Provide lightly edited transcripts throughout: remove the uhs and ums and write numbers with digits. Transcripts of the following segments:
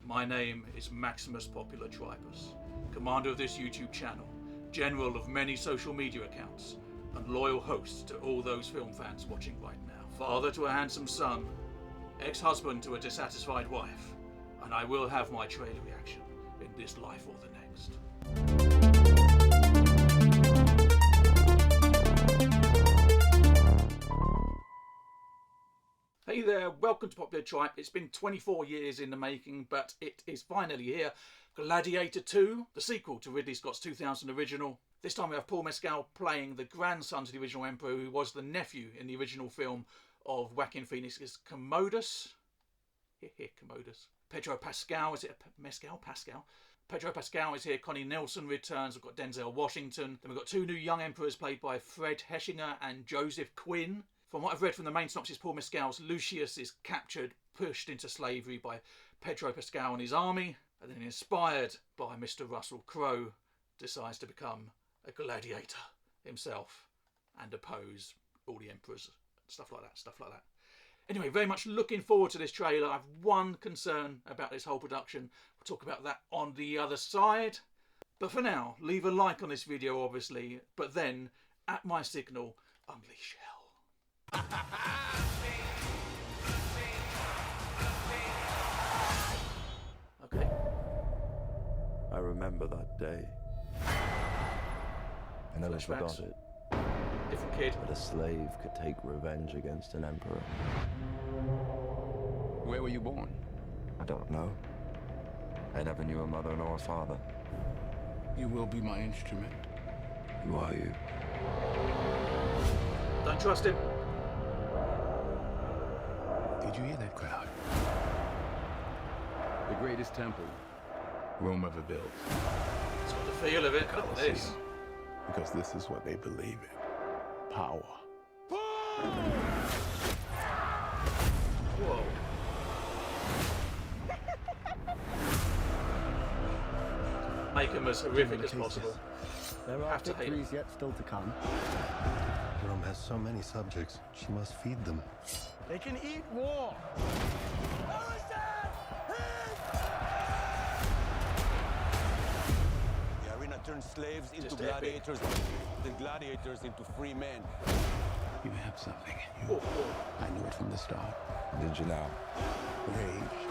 My name is Maximus Popula Tripus, commander of this YouTube channel, general of many social media accounts, and loyal host to all those film fans watching right now. Father to a handsome son, ex-husband to a dissatisfied wife, and I will have my trailer reaction in this life or the next. Hey there, welcome to Popular Tripe. It's been 24 years in the making, but it is finally here. Gladiator 2, the sequel to Ridley Scott's 2000 original. This time we have Paul Mescal playing the grandson to the original Emperor, who was the nephew in the original film of Joaquin Phoenix's Commodus. Commodus. Pedro Pascal, is it Mescal? Pascal. Pedro Pascal is here. Connie Nielsen returns. We've got Denzel Washington. Then we've got two new young emperors played by Fred Heschinger and Joseph Quinn. From what I've read from the main synopsis, Paul Mescal's Lucius is captured, pushed into slavery by Pedro Pascal and his army, and then inspired by Mr. Russell Crowe, decides to become a gladiator himself and oppose all the emperors, stuff like that. Anyway, very much looking forward to this trailer. I've one concern about this whole production. We'll talk about that on the other side. But for now, leave a like on this video, obviously, but then, at my signal, unleash hell. Okay. I remember that day. I never forgot it. Different kid. That a slave could take revenge against an emperor. Where were you born? I don't know. I never knew a mother nor a father. You will be my instrument. Who are you? Don't trust him. Did you hear that crowd? The greatest temple Rome ever built. It's got the feel of it. Look at this. Because this is what they believe in. Power. Whoa. Make them as horrific as possible. There are victories yet still to come. Rome has so many subjects. She must feed them. They can eat war. The arena turns slaves into gladiators, the gladiators into free men. You have something. Oh. I knew it from the start. Did you now? Rage.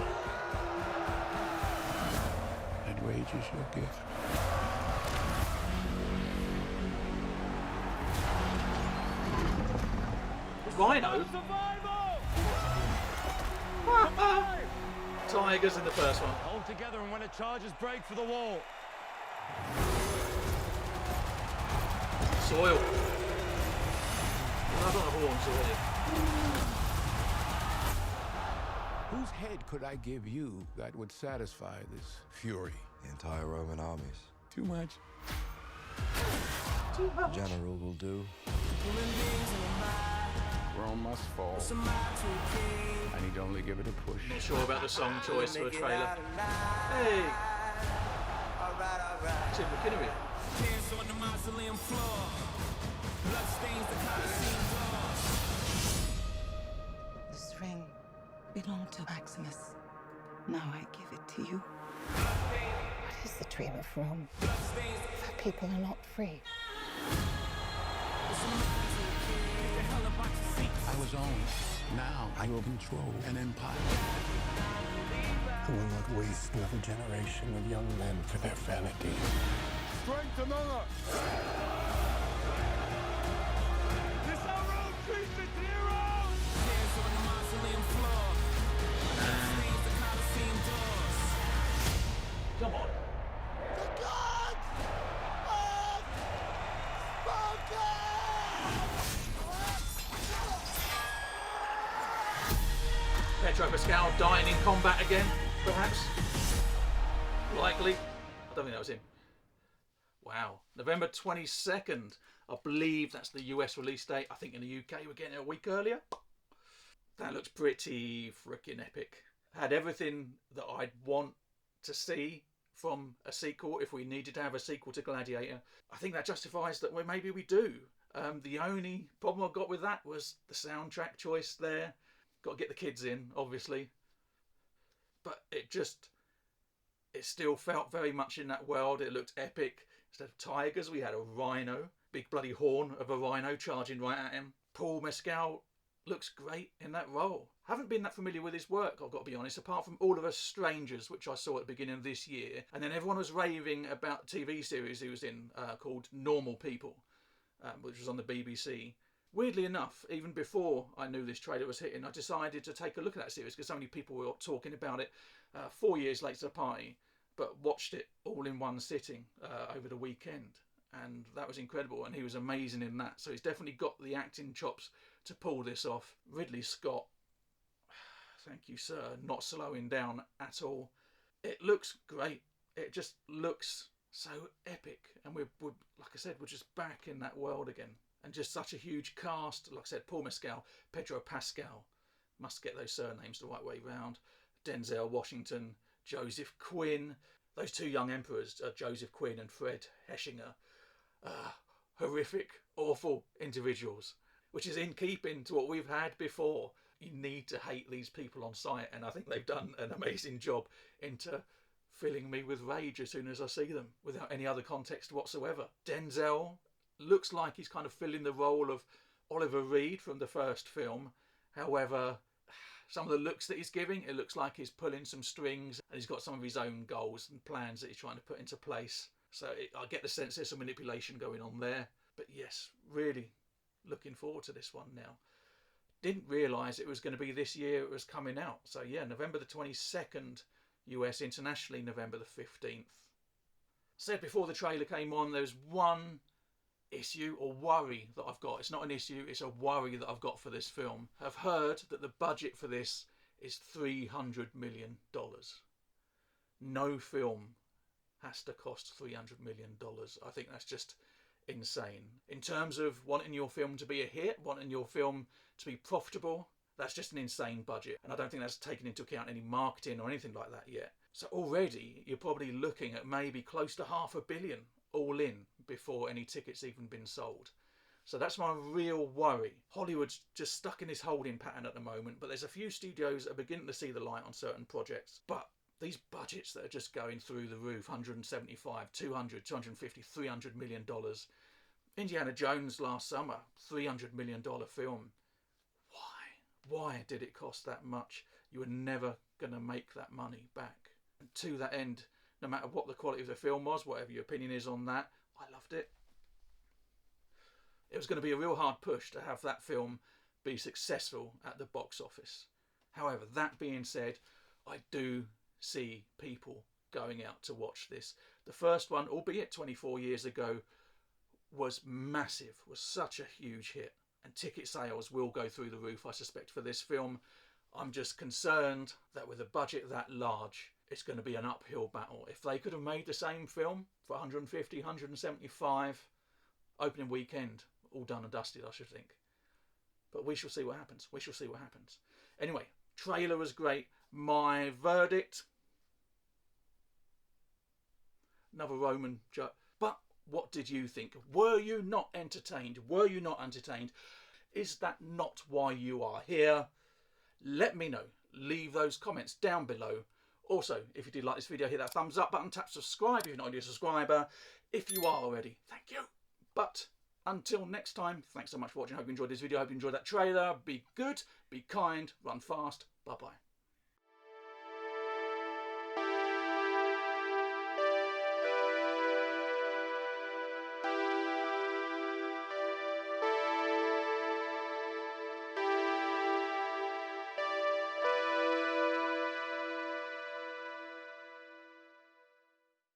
That rage is your gift. Rhino? Tigers in the first one. Hold together and when the charges break for the wall. Soil. Blood on the horns already. Whose head could I give you that would satisfy this fury? The entire Roman armies. Too much? Too much. General will do. Rome must fall. I need only give it a push. Not sure about the song choice for the trailer. Hey! Tim McKinnery. Hands on the mausoleum floor. Bloodstains the Colosseum doors. This ring belonged to Maximus. Now I give it to you. What is the dream of Rome? That people are not free. I was owned. Now I will control an empire. I will not waste another generation of young men for their vanity. Strength among us! This our Rome treats its heroes! Hands on the mausoleum floor. Bloodstains the Colosseum doors. Come on. The gods have spoken! Pedro Pascal dying in combat again, perhaps? Likely. I don't think that was him. Wow. November 22nd. I believe that's the US release date. I think in the UK we're getting it a week earlier. That looks pretty freaking epic. Had everything that I'd want to see from a sequel if we needed to have a sequel to Gladiator. I think that justifies that maybe we do. The only problem I got with that was the soundtrack choice there. Got to get the kids in, obviously. But it just it still felt very much in that world. It looked epic. Instead of tigers, we had a rhino. Big bloody horn of a rhino charging right at him. Paul Mescal looks great in that role. Haven't been that familiar with his work, I've got to be honest, apart from All of Us Strangers, which I saw at the beginning of this year. And then everyone was raving about the TV series he was in called Normal People, which was on the BBC. Weirdly enough, even before I knew this trailer was hitting, I decided to take a look at that series because so many people were talking about it 4 years later to the party, but watched it all in one sitting over the weekend. And that was incredible, and he was amazing in that. So he's definitely got the acting chops to pull this off. Ridley Scott, thank you sir, not slowing down at all. It looks great. It just looks so epic, and we're like I said, we're just back in that world again. And just such a huge cast. Like I said, Paul Mescal, Pedro Pascal, must get those surnames the right way round. Denzel Washington, Joseph Quinn, those two young emperors, Joseph Quinn and Fred Heshinger, horrific, awful individuals, which is in keeping to what we've had before. You need to hate these people on sight, and I think they've done an amazing job into filling me with rage as soon as I see them, without any other context whatsoever. Denzel looks like he's kind of filling the role of Oliver Reed from the first film. However, some of the looks that he's giving, it looks like he's pulling some strings and he's got some of his own goals and plans that he's trying to put into place. So I get the sense there's some manipulation going on there. But yes, really looking forward to this one now. Didn't realise it was going to be this year it was coming out. So yeah, November the 22nd, US, internationally November the 15th. Said before the trailer came on, there's one issue or worry that I've got. It's not an issue, it's a worry that I've got for this film. I've heard that the budget for this is $300 million. No film has to cost $300 million. I think that's just insane. In terms of wanting your film to be a hit, wanting your film to be profitable, that's just an insane budget. And I don't think that's taken into account any marketing or anything like that yet. So already you're probably looking at maybe close to $500 million all in before any tickets even been sold. So that's my real worry. Hollywood's just stuck in this holding pattern at the moment, but there's a few studios that are beginning to see the light on certain projects. But these budgets that are just going through the roof, 175, 200, 250, $300 million. Indiana Jones last summer, $300 million film. Why did it cost that much? You were never going to make that money back. And to that end, no matter what the quality of the film was, whatever your opinion is on that, I loved it. It was going to be a real hard push to have that film be successful at the box office. However, that being said, I do see people going out to watch this. The first one, albeit 24 years ago, was massive, was such a huge hit. And ticket sales will go through the roof, I suspect, for this film. I'm just concerned that with a budget that large, it's going to be an uphill battle. If they could have made the same film for 150, 175, opening weekend, all done and dusted, I should think. But we shall see what happens. We shall see what happens. Anyway, trailer was great. My verdict, another Roman joke. But what did you think? Were you not entertained? Were you not entertained? Is that not why you are here? Let me know. Leave those comments down below. Also, if you did like this video, hit that thumbs up button, tap subscribe if you're not already a subscriber. If you are already, thank you. But until next time, thanks so much for watching. Hope you enjoyed this video. Hope you enjoyed that trailer. Be good, be kind, run fast. Bye-bye.